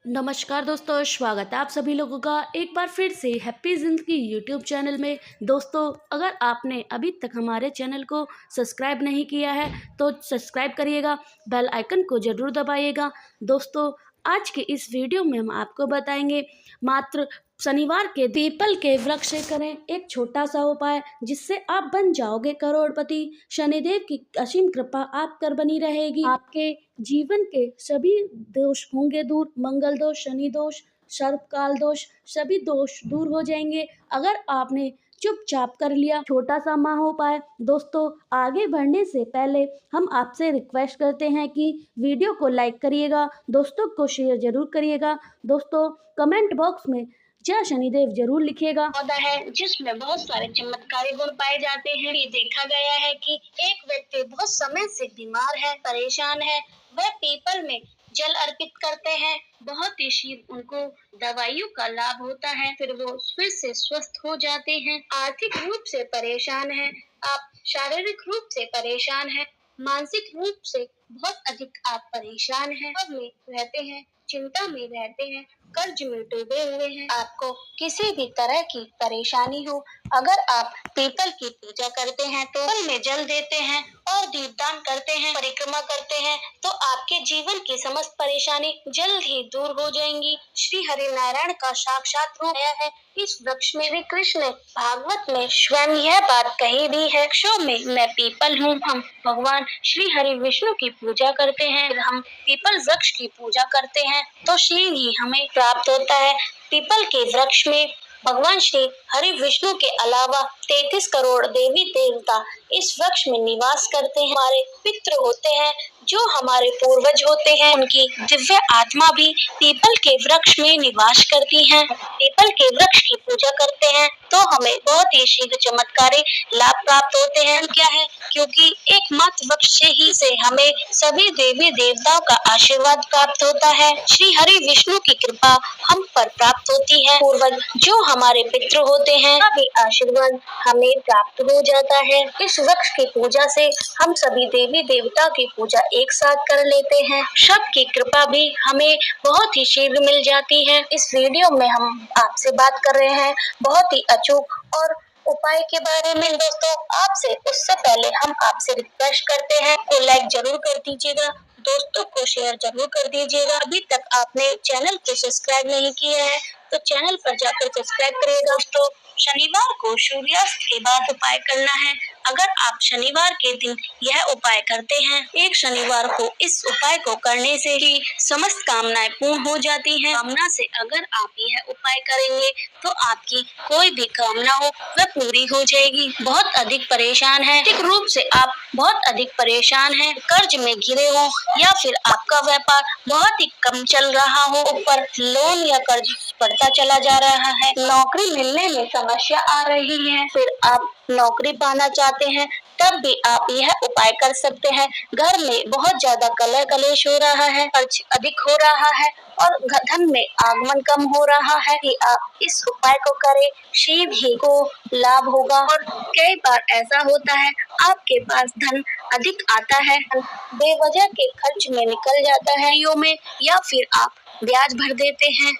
नमस्कार दोस्तों, स्वागत है आप सभी लोगों का एक बार फिर से हैप्पी ज़िंदगी यूट्यूब चैनल में। दोस्तों, अगर आपने अभी तक हमारे चैनल को सब्सक्राइब नहीं किया है तो सब्सक्राइब करिएगा, बेल आइकन को ज़रूर दबाइएगा। दोस्तों, आज के इस वीडियो में हम आपको बताएंगे मात्र शनिवार के पीपल के वृक्ष से करें एक छोटा सा उपाय, जिससे आप बन जाओगे करोड़पति। शनिदेव की असीम कृपा आप पर बनी रहेगी। आपके जीवन के सभी दोष होंगे दूर। मंगल दोष, शनि दोष, सर्पकाल दोष, सभी दोष दूर हो जाएंगे अगर आपने चुपचाप कर लिया छोटा सा महोपाय। दोस्तों, आगे बढ़ने से पहले हम आपसे रिक्वेस्ट करते हैं कि वीडियो को लाइक करिएगा, दोस्तों को शेयर जरूर करिएगा। दोस्तों, कमेंट बॉक्स में जय शनिदेव जरूर लिखिएगा। पौधा है जिसमें बहुत सारे चमत्कारी गुण पाए जाते हैं। ये देखा गया है कि एक व्यक्ति बहुत समय से बीमार है, परेशान है, वह पीपल में जल अर्पित करते हैं, बहुत ही शीघ्र उनको दवाइयों का लाभ होता है, फिर वो फिर से स्वस्थ हो जाते हैं। आर्थिक रूप से परेशान है आप, शारीरिक रूप से परेशान है, मानसिक रूप से बहुत अधिक आप परेशान हैं, में रहते हैं, चिंता में रहते हैं, कर्ज में डूबे हुए हैं, आपको किसी भी तरह की परेशानी हो, अगर आप पीपल की पूजा करते हैं तो पीपल में जल देते हैं और दीपदान करते हैं, परिक्रमा करते हैं, तो आपके जीवन की समस्त परेशानी जल्द ही दूर हो जाएंगी। श्री हरि नारायण का साक्षात रूप आया है इस वृक्ष में। श्री कृष्ण ने भागवत में स्वयं यह बात कही भी है, वृक्षों में मैं पीपल हूँ। हम भगवान श्री हरि विष्णु की पूजा करते हैं, हम पीपल वृक्ष की पूजा करते हैं तो शीघ्र ही हमें प्राप्त होता है। पीपल के वृक्ष में भगवान श्री हरि विष्णु के अलावा 33 करोड़ देवी देवता इस वृक्ष में निवास करते हैं। हमारे पितृ होते हैं, जो हमारे पूर्वज होते हैं, उनकी दिव्य आत्मा भी पीपल के वृक्ष में निवास करती है। पीपल के वृक्ष की पूजा करते हैं तो हमें बहुत ही शीघ्र चमत्कारी लाभ प्राप्त होते हैं। क्या है? क्योंकि एकमात्र वृक्ष से हमें सभी देवी देवताओं का आशीर्वाद प्राप्त होता है। श्री हरि विष्णु की कृपा हम पर प्राप्त होती है। पूर्वज जो हमारे पितृ होते हैं, का भी आशीर्वाद हमें प्राप्त हो जाता है। इस वृक्ष की पूजा से हम सभी देवी देवता की पूजा एक साथ कर लेते हैं। सबकी कृपा भी हमें बहुत ही शीघ्र मिल जाती है। इस वीडियो में हम आपसे बात कर रहे हैं बहुत ही अचूक और उपाय के बारे में। दोस्तों, आपसे उससे पहले हम आपसे रिक्वेस्ट करते हैं को लाइक जरूर कर दीजिएगा, दोस्तों को शेयर जरूर कर दीजिएगा। अभी तक आपने चैनल को सब्सक्राइब नहीं किया है तो चैनल पर जाकर सब्सक्राइब करिएगा। दोस्तों, शनिवार को सूर्यास्त के बाद उपाय करना है। अगर आप शनिवार के दिन यह उपाय करते हैं, एक शनिवार को इस उपाय को करने से ही समस्त कामनाएं पूर्ण हो जाती हैं। कामना से अगर आप यह उपाय करेंगे तो आपकी कोई भी कामना हो वह पूरी हो जाएगी। बहुत अधिक परेशान है, आर्थिक रूप से आप बहुत अधिक परेशान हैं, कर्ज में घिरे हो या फिर आपका व्यापार बहुत ही कम चल रहा हो, ऊपर लोन या कर्ज बढ़ता चला जा रहा है, नौकरी मिलने में समस्या आ रही है, फिर आप नौकरी पाना चाहते हैं तब भी आप यह उपाय कर सकते हैं। घर में बहुत ज्यादा कलह कलेश हो रहा है, खर्च अधिक हो रहा है और धन में आगमन कम हो रहा है, कि आप इस उपाय को करें, शीघ्र ही को लाभ होगा। और कई बार ऐसा होता है आपके पास धन अधिक आता है, बेवजह के खर्च में निकल जाता है में, या फिर आप ब्याज भर देते हैं,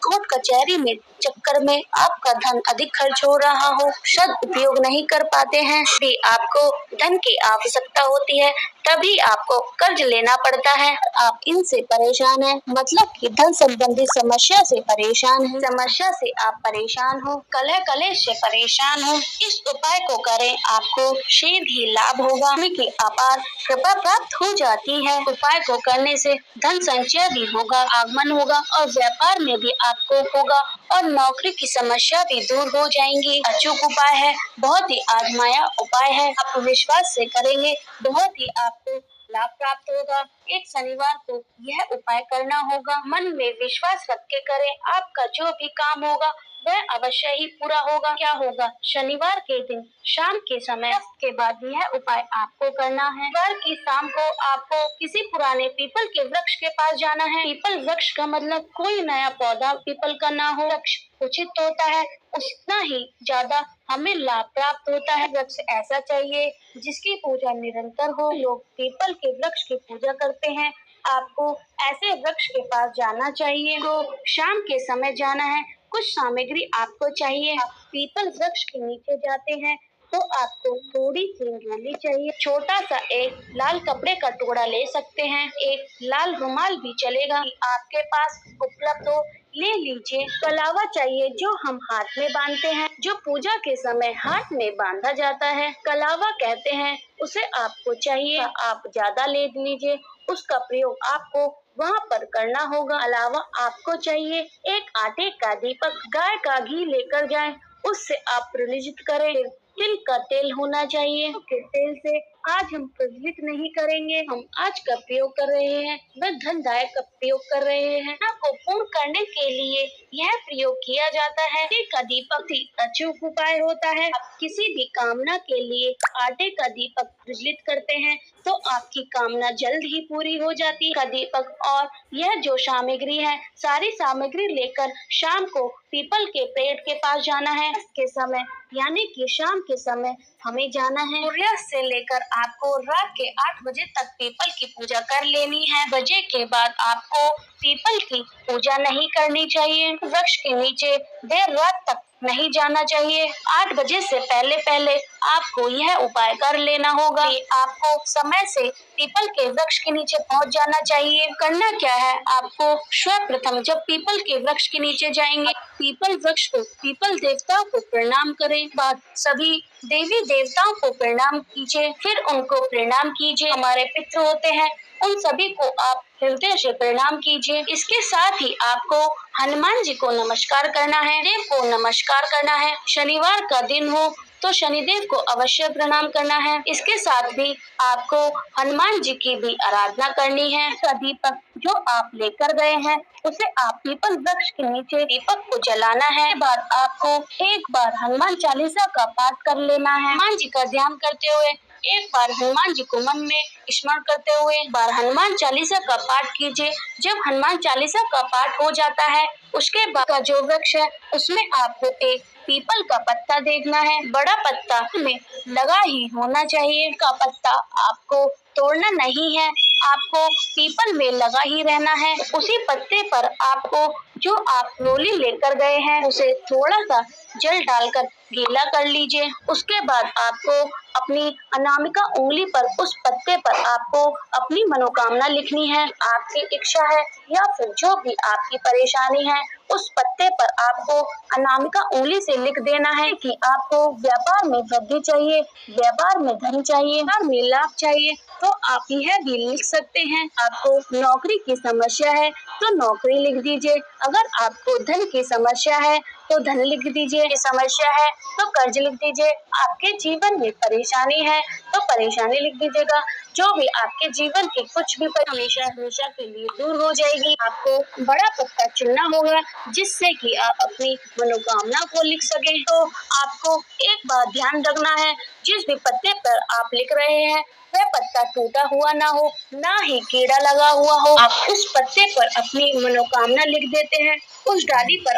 कोर्ट कचहरी में चक्कर में आपका धन अधिक खर्च हो रहा हो, सदुपयोग नहीं कर पाते हैं, भी आपको धन की आवश्यकता होती है तभी आपको कर्ज लेना पड़ता है, आप इनसे परेशान हैं, मतलब कि धन संबंधी समस्या से परेशान हैं, समस्या से आप परेशान हो, कलह कलेश से परेशान हो, इस उपाय को करें, आपको शीघ्र ही लाभ होगा, की अपार कृपा प्राप्त हो जाती है। उपाय को करने से धन संचय भी होगा, आगमन होगा और व्यापार में भी आपको होगा और नौकरी की समस्या भी दूर हो जाएंगी। अचूक उपाय है, बहुत ही आजमाया उपाय है, आप विश्वास से करेंगे बहुत ही आपको लाभ प्राप्त होगा। एक शनिवार को यह उपाय करना होगा, मन में विश्वास रख के करें, आपका जो भी काम होगा वह अवश्य ही पूरा होगा। क्या होगा? शनिवार के दिन शाम के समय के बाद यह उपाय आपको करना है। शनिवार की शाम को आपको किसी पुराने पीपल के वृक्ष के पास जाना है। पीपल वृक्ष का मतलब कोई नया पौधा पीपल का ना हो, वृक्ष उचित होता है उतना ही ज्यादा हमें लाभ प्राप्त होता है। वृक्ष ऐसा चाहिए जिसकी पूजा निरंतर हो। लोग पीपल के वृक्ष की पूजा करते हैं आपको ऐसे वृक्ष के पास जाना चाहिए। तो शाम के समय जाना है, कुछ सामग्री आपको चाहिए। आप पीपल वृक्ष के नीचे जाते हैं तो आपको थोड़ी सी रंगोली चाहिए। छोटा सा एक लाल कपड़े का टुकड़ा ले सकते हैं, एक लाल रुमाल भी चलेगा, आपके पास उपलब्ध हो ले लीजिए। कलावा चाहिए जो हम हाथ में बांधते हैं, जो पूजा के समय हाथ में बांधा जाता है, कलावा कहते हैं उसे आपको चाहिए। आप ज्यादा ले लीजिए, उसका प्रयोग आपको वहाँ पर करना होगा। अलावा आपको चाहिए एक आटे का दीपक, गाय का घी लेकर जाएं, उससे आप प्रज्वलित करें। तिल का तेल होना चाहिए, के तेल से आज हम प्रज्वलित नहीं करेंगे, हम आज का प्रयोग कर रहे हैं वह धनदायक का प्रयोग कर रहे हैं। को पूर्ण करने के लिए यह प्रयोग किया जाता है। आटे का दीपक ही अचूक उपाय होता है। आप किसी भी कामना के लिए आटे का दीपक प्रज्वलित करते हैं तो आपकी कामना जल्द ही पूरी हो जाती है। दीपक और यह जो सामग्री है, सारी सामग्री लेकर शाम को पीपल के पेड़ के पास जाना है। इसके समय यानी कि शाम के समय हमें जाना है। सूर्यास्त से लेकर आपको रात के 8 बजे तक पीपल की पूजा कर लेनी है। बजे के बाद आपको पीपल की पूजा नहीं करनी चाहिए। वृक्ष के नीचे देर रात तक नहीं जाना चाहिए। 8 बजे से पहले पहले आपको यह उपाय कर लेना होगा। आपको समय से पीपल के वृक्ष के नीचे पहुंच जाना चाहिए। करना क्या है, आपको सर्वप्रथम जब पीपल के वृक्ष के नीचे जाएंगे, पीपल वृक्ष को, पीपल देवताओं को प्रणाम करें। बाद सभी देवी देवताओं को प्रणाम कीजिए, फिर उनको प्रणाम कीजिए। हमारे पितृ होते हैं, उन सभी को आप हृदय से प्रणाम कीजिए। इसके साथ ही आपको हनुमान जी को नमस्कार करना है, देव को नमस्कार करना है। शनिवार का दिन हो तो शनिदेव को अवश्य प्रणाम करना है। इसके साथ भी आपको हनुमान जी की भी आराधना करनी है। दीपक जो आप लेकर गए हैं उसे आप पीपल वृक्ष के नीचे दीपक को जलाना है। इसके बाद आपको एक बार हनुमान चालीसा का पाठ कर लेना है। हनुमान जी का ध्यान करते हुए एक बार हनुमान जी को मन में स्मरण करते हुए एक बार हनुमान चालीसा का पाठ कीजिए। जब हनुमान चालीसा का पाठ हो जाता है उसके बाद का जो वृक्ष है उसमें आपको एक पीपल का पत्ता देखना है। बड़ा पत्ता में लगा ही होना चाहिए। का पत्ता आपको तोड़ना नहीं है, आपको पीपल में लगा ही रहना है। उसी पत्ते पर आपको जो आप रोली लेकर गए हैं उसे थोड़ा सा जल डालकर गीला कर लीजिए। उसके बाद आपको अपनी अनामिका उंगली पर उस पत्ते पर आपको अपनी मनोकामना लिखनी है। आपकी इच्छा है या फिर जो भी आपकी परेशानी है उस पत्ते पर आपको अनामिका उंगली से लिख देना है कि आपको व्यापार में वृद्धि चाहिए, व्यापार में धन चाहिए, व्यापार में लाभ चाहिए, तो आप यह भी लिख सकते हैं। आपको नौकरी की समस्या है तो नौकरी लिख दीजिए। अगर आपको धन की समस्या है तो धन लिख दीजिए। समस्या है तो कर्ज लिख दीजिए। आपके जीवन में परेशानी है तो परेशानी लिख दीजिएगा। जो भी आपके जीवन की कुछ भी हमेशा हमेशा के लिए दूर हो जाएगी। आपको बड़ा पत्ता चुनना होगा जिससे कि आप अपनी मनोकामना को लिख सकें। तो आपको एक बात ध्यान रखना है, जिस भी पत्ते पर आप लिख रहे हैं वह पत्ता टूटा हुआ ना हो, ना ही कीड़ा लगा हुआ हो। आप उस पत्ते पर अपनी मनोकामना लिख देते हैं। उस डाली पर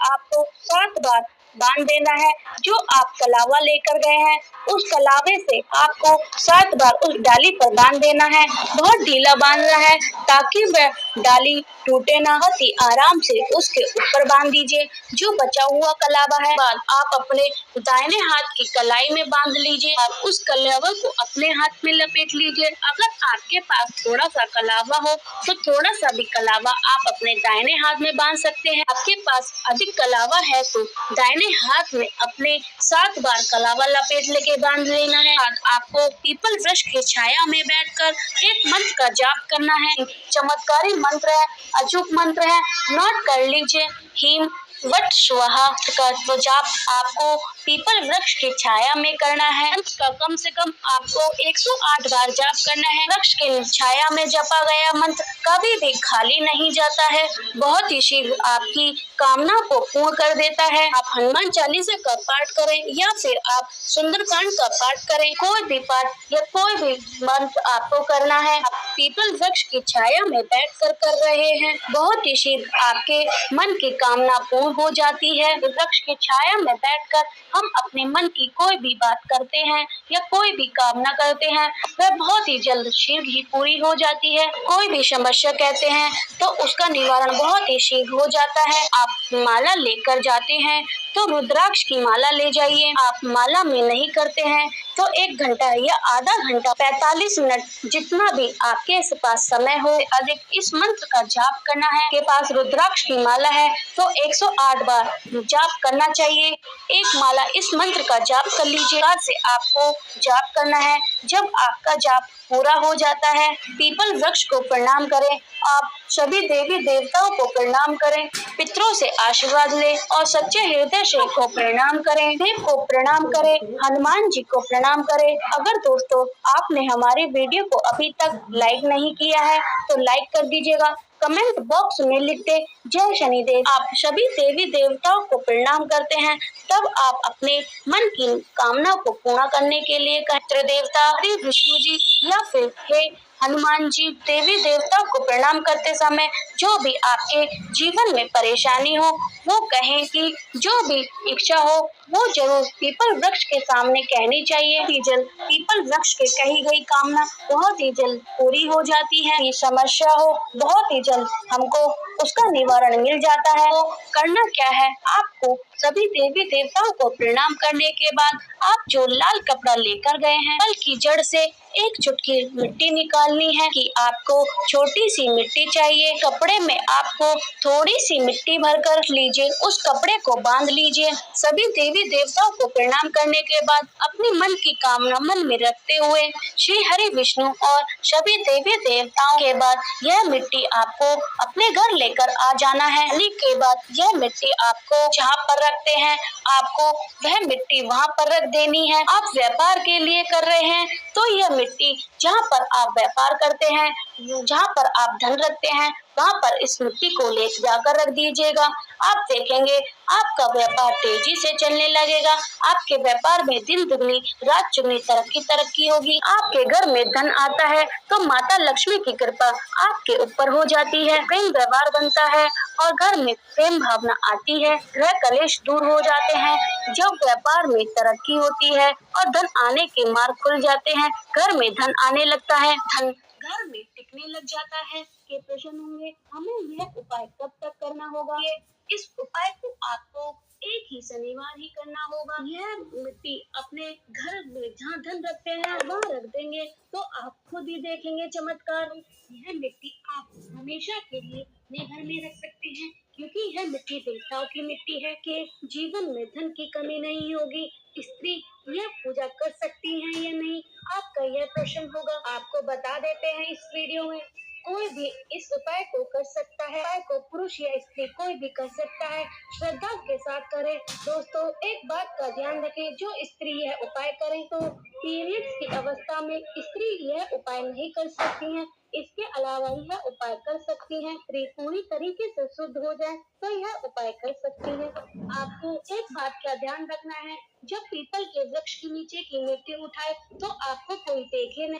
आपको 7 बार बांध देना है। जो आप कलावा लेकर गए हैं उस कलावे से आपको 7 बार उस डाली पर बांध देना है। बहुत ढीला बांधना है ताकि वह डाली टूटे ना। बहुत ही आराम से उसके ऊपर बांध दीजिए जो बचा हुआ कलावा है। बाद आप अपने दाहिने हाथ की कलाई में बांध लीजिए। आप उस कलावा को अपने हाथ में लपेट लीजिए। अगर आपके पास थोड़ा सा कलावा हो तो थोड़ा सा भी कलावा आप अपने दाहिने हाथ में बांध सकते हैं। आपके पास अधिक कलावा है तो दाहिने हाथ में अपने 7 बार कलावा लपेट लेके बांध लेना है। आपको पीपल वृक्ष की छाया में बैठकर एक मंत्र का जाप करना है। चमत्कारी मंत्र है, अचूक मंत्र है, नोट कर लीजिए। हीम वट स्वाहा का जाप आपको पीपल वृक्ष की छाया में करना है। का कम से कम आपको 108 बार जाप करना है। वृक्ष की छाया में जपा गया मंत्र कभी भी खाली नहीं जाता है। बहुत ही शीघ्र आपकी कामना को पूर्ण कर देता है। आप हनुमान चालीसा का पाठ करें या फिर आप सुंदरकांड का पाठ करें, कोई भी पाठ या कोई भी मंत्र आपको करना है। आप पीपल वृक्ष की छाया में बैठकर कर रहे हैं, बहुत ही शीघ्र आपके मन की कामना पूर्ण हो जाती है। वृक्ष की छाया में बैठकर हम अपने मन की कोई भी बात करते हैं या कोई भी कामना करते हैं, वह बहुत ही जल्द शीघ्र ही पूरी हो जाती है। कोई भी समस्या कहते हैं तो उसका निवारण बहुत ही शीघ्र हो जाता है। आप माला लेकर जाते हैं तो रुद्राक्ष की माला ले जाइए। आप माला में नहीं करते हैं तो 1 घंटा या आधा घंटा 45 मिनट जितना भी आपके पास समय हो अधिक इस मंत्र का जाप करना है। के पास रुद्राक्ष की माला है तो 108 बार जाप करना चाहिए। एक माला इस मंत्र का जाप कर लीजिए। बाद से आपको जाप करना है। जब आपका जाप पूरा हो जाता है, पीपल वृक्ष को प्रणाम करें। आप सभी देवी देवताओं को प्रणाम करें, पितरों से आशीर्वाद लें और सच्चे हृदय से को प्रणाम करें। देव को प्रणाम करें, हनुमान जी को प्रणाम करें। अगर दोस्तों आपने हमारे वीडियो को अभी तक लाइक नहीं किया है तो लाइक कर दीजिएगा। कमेंट बॉक्स में लिखते जय शनिदेव। आप सभी देवी देवताओं को प्रणाम करते हैं, तब आप अपने मन की कामना को पूरा करने के लिए कहते देवता श्री विष्णु जी या फिर हे हनुमान जी, देवी देवता को प्रणाम करते समय जो भी आपके जीवन में परेशानी हो वो कहें कि जो भी इच्छा हो वो जरूर पीपल वृक्ष के सामने कहनी चाहिए। ही जल्द पीपल वृक्ष के कही गई कामना बहुत ही जल्द पूरी हो जाती है। ये समस्या हो बहुत ही जल्द हमको उसका निवारण मिल जाता है। तो करना क्या है, आपको सभी देवी देवताओं को प्रणाम करने के बाद आप जो लाल कपड़ा लेकर गए हैं फल की जड़ से एक चुटकी मिट्टी निकालनी है कि आपको छोटी सी मिट्टी चाहिए। कपड़े में आपको थोड़ी सी मिट्टी भरकर लीजिए, उस कपड़े को बांध लीजिए। सभी देवी देवताओं को प्रणाम करने के बाद अपनी मन की कामना मन में रखते हुए श्री हरि विष्णु और सभी देवी देवताओं के बाद यह मिट्टी आपको अपने घर लेकर आ जाना है। के बाद यह मिट्टी आपको जहाँ पर रखते हैं आपको वह मिट्टी वहाँ पर रख देनी है। आप व्यापार के लिए कर रहे हैं तो यह मिट्टी जहाँ पर आप व्यापार करते हैं, जहाँ पर आप धन रखते हैं वहाँ पर इस मिट्टी को ले जाकर रख दीजिएगा। आप देखेंगे आपका व्यापार तेजी से चलने लगेगा। आपके व्यापार में दिन दुगनी रात चुगनी तरक्की होगी। आपके घर में धन आता है तो माता लक्ष्मी की कृपा आपके ऊपर हो जाती है। प्रेम व्यवहार बनता है और घर में प्रेम भावना आती है। ग्रह कलेश दूर हो जाते हैं। जब व्यापार में तरक्की होती है और धन आने के मार्ग खुल जाते हैं, घर में धन आने लगता है, धन घर में टिकने लग जाता है। के प्रश्न होंगे हमें यह उपाय कब तक करना होगा? इस उपाय को आपको एक ही शनिवार ही करना होगा। यह मिट्टी अपने घर में जहाँ धन रखते हैं वहाँ रख देंगे तो आप खुद ही देखेंगे चमत्कार। यह मिट्टी आप हमेशा के लिए अपने घर में रख सकते हैं क्योंकि यह मिट्टी देवताओं की मिट्टी है कि जीवन में धन की कमी नहीं होगी। स्त्री यह पूजा कर सकती है या नहीं, आपका यह प्रश्न होगा। आपको बता देते हैं इस वीडियो में कोई भी इस उपाय को कर सकता है। उपाय को पुरुष या स्त्री कोई भी कर सकता है, श्रद्धा के साथ करें। दोस्तों एक बात का ध्यान रखें, जो स्त्री यह उपाय करें तो पीरियड्स की अवस्था में स्त्री यह उपाय नहीं कर सकती हैं। इसके अलावा यह उपाय कर सकती हैं। स्त्री पूरी तरीके से शुद्ध हो जाए तो यह उपाय कर सकती है। आपको एक बात का ध्यान रखना है, जब पीपल के वृक्ष के नीचे की मिट्टी उठाए तो आपको कोई देखे नहीं।